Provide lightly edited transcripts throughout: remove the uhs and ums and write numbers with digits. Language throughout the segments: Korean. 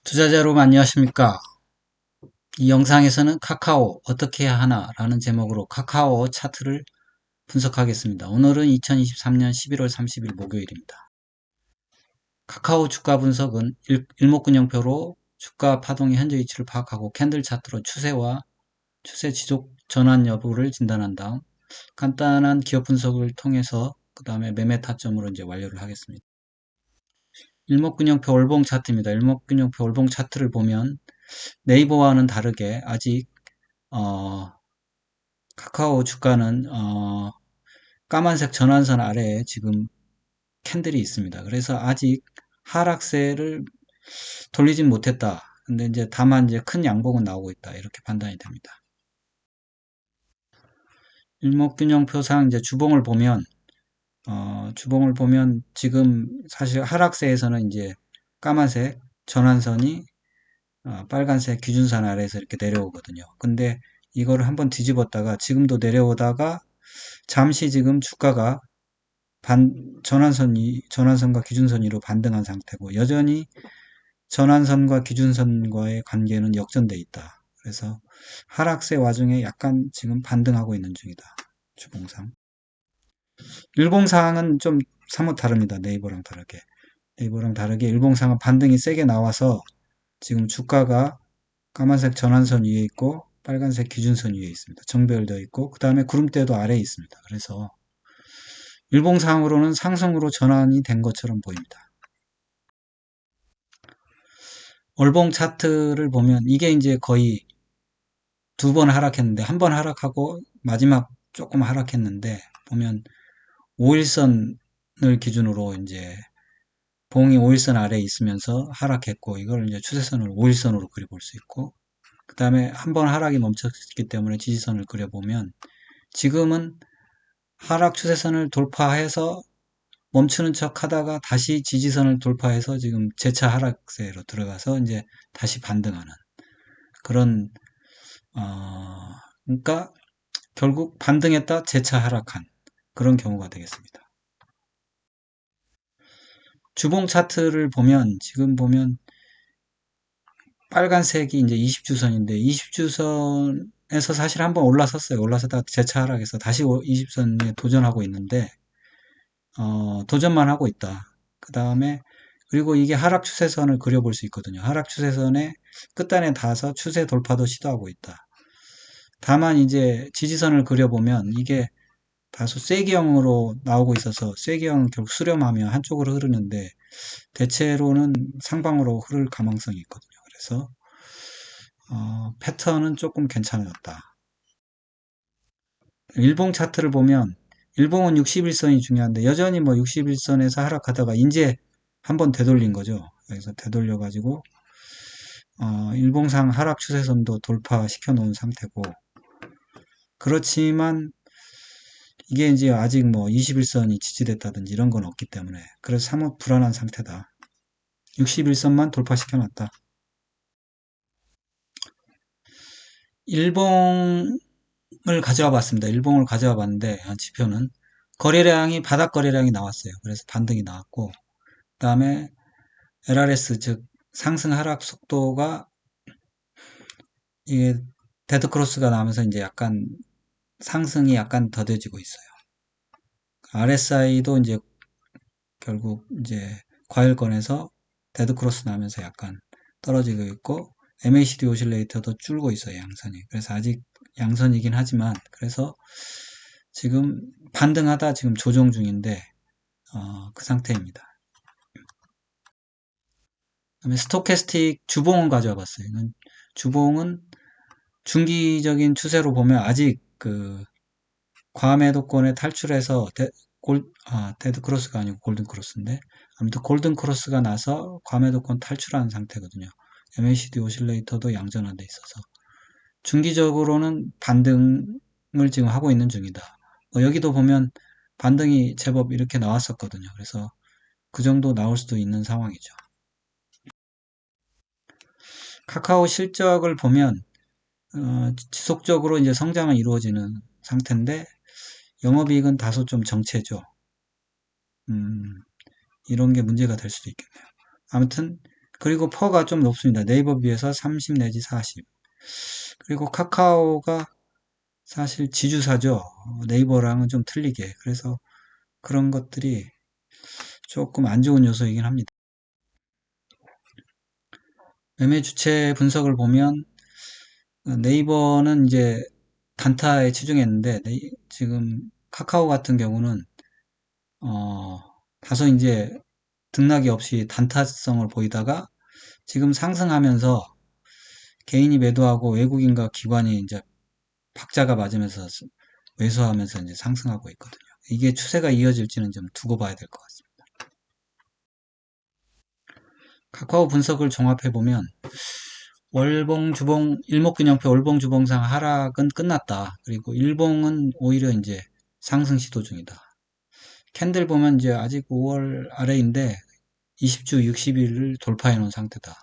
투자자 여러분 안녕하십니까? 이 영상에서는 카카오 어떻게 해야 하나 라는 제목으로 카카오 차트를 분석하겠습니다. 오늘은 2023년 11월 30일 목요일입니다. 카카오 주가 분석은 일목균형표로 주가 파동의 현재 위치를 파악하고 캔들 차트로 추세와 추세 지속 전환 여부를 진단한 다음 간단한 기업 분석을 통해서 그 다음에 매매 타점으로 이제 완료를 하겠습니다. 일목균형표 월봉 차트입니다. 일목균형표 월봉 차트를 보면 네이버와는 다르게 아직 카카오 주가는 까만색 전환선 아래에 지금 캔들이 있습니다. 그래서 아직 하락세를 돌리진 못했다. 근데 이제 다만 이제 큰 양봉은 나오고 있다. 이렇게 판단이 됩니다. 일목균형표상 이제 주봉을 보면 지금 사실 하락세에서는 이제 까만색 전환선이 빨간색 기준선 아래에서 이렇게 내려오거든요. 근데 이거를 한번 뒤집었다가 지금도 내려오다가 잠시 지금 주가가 전환선과 기준선 위로 반등한 상태고 여전히 전환선과 기준선과의 관계는 역전돼 있다. 그래서 하락세 와중에 약간 지금 반등하고 있는 중이다. 주봉상. 일봉상은 좀 사뭇 다릅니다. 네이버랑 다르게. 네이버랑 다르게 일봉상은 반등이 세게 나와서 지금 주가가 까만색 전환선 위에 있고 빨간색 기준선 위에 있습니다. 정배열되어 있고 그 다음에 구름대도 아래에 있습니다. 그래서 일봉상으로는 상승으로 전환이 된 것처럼 보입니다. 월봉 차트를 보면 이게 이제 거의 두 번 하락했는데 한 번 하락하고 마지막 조금 하락했는데 보면 5일선을 기준으로 이제 봉이 5일선 아래에 있으면서 하락했고 이걸 이제 추세선을 5일선으로 그려볼 수 있고 그 다음에 한 번 하락이 멈췄기 때문에 지지선을 그려보면 지금은 하락 추세선을 돌파해서 멈추는 척 하다가 다시 지지선을 돌파해서 지금 재차 하락세로 들어가서 이제 다시 반등하는 그런, 그러니까 결국 반등했다 재차 하락한 그런 경우가 되겠습니다. 주봉 차트를 보면 지금 보면 빨간색이 이제 20주선인데 20주선에서 사실 한번 올라섰어요. 올라서다 재차 하락해서 다시 20선에 도전하고 있는데 도전만 하고 있다. 그 다음에 그리고 이게 하락 추세선을 그려볼 수 있거든요. 하락 추세선의 끝단에 닿아서 추세 돌파도 시도하고 있다. 다만 이제 지지선을 그려보면 이게 다소 쐐기형으로 나오고 있어서 쐐기형은 결국 수렴하면 한쪽으로 흐르는데 대체로는 상방으로 흐를 가망성이 있거든요. 그래서 패턴은 조금 괜찮았다. 일봉 차트를 보면 일봉은 61선이 중요한데 여전히 뭐 61선에서 하락하다가 이제 한번 되돌린 거죠. 그래서 되돌려 가지고 일봉상 하락 추세선도 돌파시켜 놓은 상태고 그렇지만 이게 이제 아직 뭐 21선이 지지됐다든지 이런 건 없기 때문에 그래서 사뭇 불안한 상태다. 61선만 돌파시켜 놨다. 일봉을 가져와 봤습니다. 일봉을 가져와 봤는데 지표는 거래량이 바닥 거래량이 나왔어요. 그래서 반등이 나왔고 그 다음에 LRS 즉 상승 하락 속도가 이게 데드크로스가 나오면서 이제 약간 상승이 약간 더뎌지고 있어요. RSI도 이제 결국 이제 과열권에서 데드크로스 나면서 약간 떨어지고 있고 MACD 오실레이터도 줄고 있어요. 양선이. 그래서 아직 양선이긴 하지만 그래서 지금 반등하다 지금 조정 중인데 그 상태입니다. 그다음에 스토캐스틱 주봉은 가져와 봤어요. 주봉은 중기적인 추세로 보면 아직 그 과매도권에 탈출해서 데드크로스가 아니고 골든크로스인데 아무튼 골든크로스가 나서 과매도권 탈출한 상태거든요. MACD 오실레이터도 양전환돼 있어서 중기적으로는 반등을 지금 하고 있는 중이다. 여기도 보면 반등이 제법 이렇게 나왔었거든요. 그래서 그 정도 나올 수도 있는 상황이죠. 카카오 실적을 보면 지속적으로 이제 성장은 이루어지는 상태인데 영업이익은 다소 좀 정체죠. 이런 게 문제가 될 수도 있겠네요. 아무튼 그리고 퍼가 좀 높습니다. 네이버 비해서 30 내지 40. 그리고 카카오가 사실 지주사죠. 네이버랑은 좀 틀리게. 그래서 그런 것들이 조금 안 좋은 요소이긴 합니다. 매매 주체 분석을 보면 네이버는 이제 단타에 치중했는데 지금 카카오 같은 경우는 다소 이제 등락이 없이 단타성을 보이다가 지금 상승하면서 개인이 매도하고 외국인과 기관이 이제 박자가 맞으면서 매수하면서 이제 상승하고 있거든요. 이게 추세가 이어질지는 좀 두고 봐야 될 것 같습니다. 카카오 분석을 종합해 보면 월봉, 주봉, 일목균형표 월봉, 주봉상 하락은 끝났다. 그리고 일봉은 오히려 이제 상승 시도 중이다. 캔들 보면 이제 아직 5월 아래인데 20주 60일을 돌파해 놓은 상태다.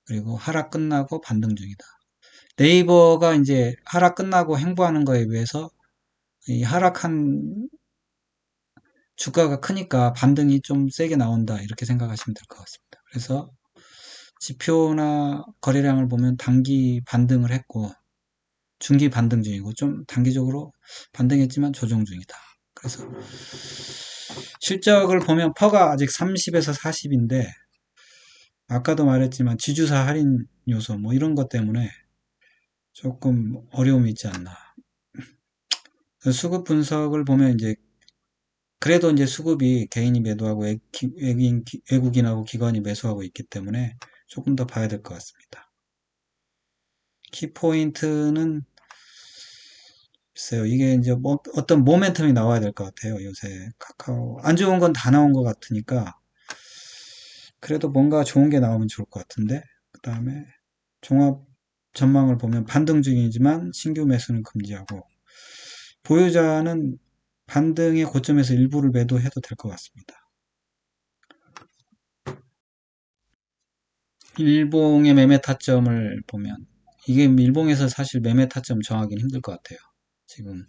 그리고 하락 끝나고 반등 중이다. 네이버가 이제 하락 끝나고 행보하는 거에 비해서 이 하락한 주가가 크니까 반등이 좀 세게 나온다. 이렇게 생각하시면 될 것 같습니다. 그래서 지표나 거래량을 보면 단기 반등을 했고 중기 반등 중이고 좀 단기적으로 반등했지만 조정 중이다. 그래서 실적을 보면 퍼가 아직 30에서 40인데 아까도 말했지만 지주사 할인 요소 뭐 이런 것 때문에 조금 어려움이 있지 않나. 수급 분석을 보면 이제 그래도 이제 수급이 개인이 매도하고 외국인하고 기관이 매수하고 있기 때문에 조금 더 봐야 될 것 같습니다. 키포인트는 글쎄요, 이게 이제 뭐 어떤 모멘텀이 나와야 될 것 같아요. 요새 카카오 안 좋은 건 다 나온 것 같으니까 그래도 뭔가 좋은 게 나오면 좋을 것 같은데 그 다음에 종합 전망을 보면 반등 중이지만 신규 매수는 금지하고 보유자는 반등의 고점에서 일부를 매도해도 될 것 같습니다. 일봉의 매매 타점을 보면 이게 일봉에서 사실 매매 타점 정하기는 힘들 것 같아요. 지금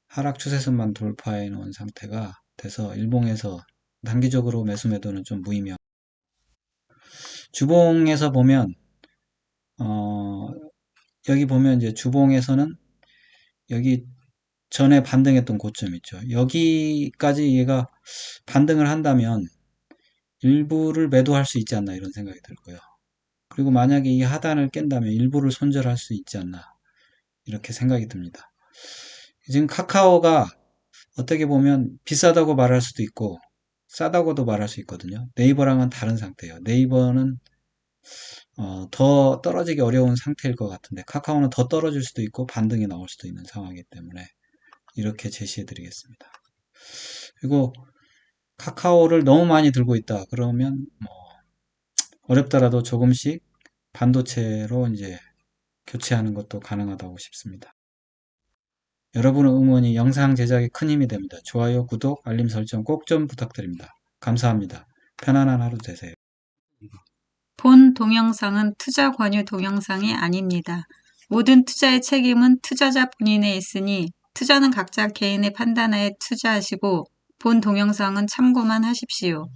하락 추세선만 돌파해 놓은 상태가 돼서 일봉에서 단기적으로 매수 매도는 좀 무의미하고 주봉에서 보면 여기 보면 이제 주봉에서는 여기 전에 반등했던 고점 있죠. 여기까지 얘가 반등을 한다면 일부를 매도할 수 있지 않나 이런 생각이 들고요. 그리고 만약에 이 하단을 깬다면 일부를 손절할 수 있지 않나 이렇게 생각이 듭니다. 지금 카카오가 어떻게 보면 비싸다고 말할 수도 있고 싸다고도 말할 수 있거든요. 네이버랑은 다른 상태예요. 네이버는 더 떨어지기 어려운 상태일 것 같은데 카카오는 더 떨어질 수도 있고 반등이 나올 수도 있는 상황이기 때문에 이렇게 제시해 드리겠습니다. 그리고 카카오를 너무 많이 들고 있다 그러면 뭐 어렵더라도 조금씩 반도체로 이제 교체하는 것도 가능하다고 싶습니다. 여러분의 응원이 영상 제작에 큰 힘이 됩니다. 좋아요, 구독, 알림 설정 꼭 좀 부탁드립니다. 감사합니다. 편안한 하루 되세요. 본 동영상은 투자 권유 동영상이 아닙니다. 모든 투자의 책임은 투자자 본인에 있으니 투자는 각자 개인의 판단하에 투자하시고 본 동영상은 참고만 하십시오.